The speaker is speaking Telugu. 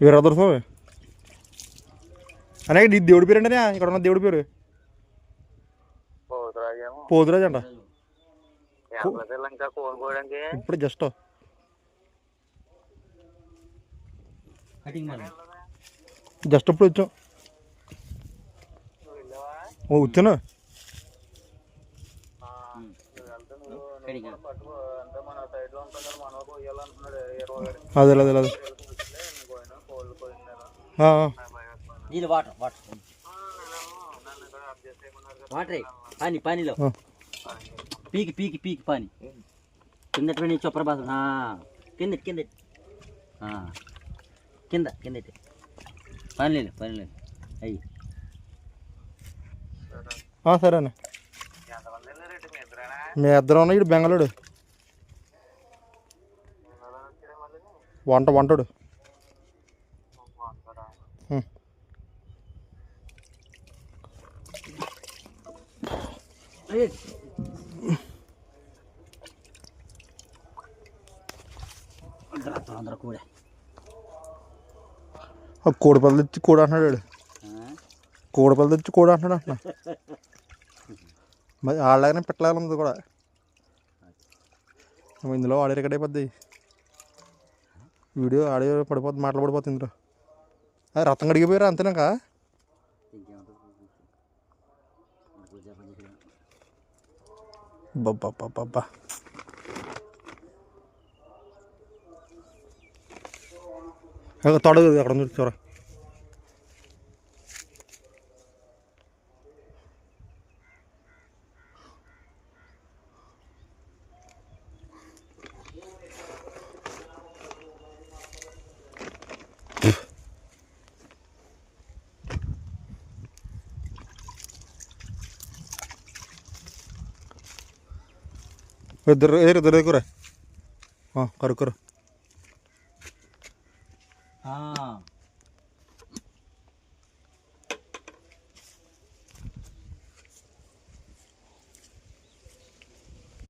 వీరభద్ర స్వామి అనే దేవుడి పేరు అండి ఇక్కడ ఉన్న దేవుడి పేరు పోతురాజు అంట. ఇప్పుడు జస్ట్ ఇప్పుడు వచ్చాం. వచ్చాను అదే అదే అదే పానీలో పీకి పీకి పీకి పాని కిందటి చొప్పరబాసు కింద కింద కింద కింద పనిలేదు పనిలేదు అయ్యి సరే అన్న. మీ ఇద్దరు ఉన్నా ఇటు బెంగళూరు వంటడు కోడిపల్లి తెచ్చి కూడా అంటున్నాడు. కోడిపల్లి తెచ్చి కూడా అంటున్నాడు అంటున్నా. మరి వాళ్ళలాగానే పెట్టలాగా ఉంది కూడా. ఇందులో ఆడియో రికార్డ్ అయిపోద్ది, వీడియో ఆడియో పడిపోద్ది, మాటలు పడిపోతుంది ఇందులో. రత్నం కడిగిపోయారా అంతేనాక? బాబ్బా తొడగదు అక్కడ ఉంది చూర. ఇద్దరు దగ్గర కరుకురు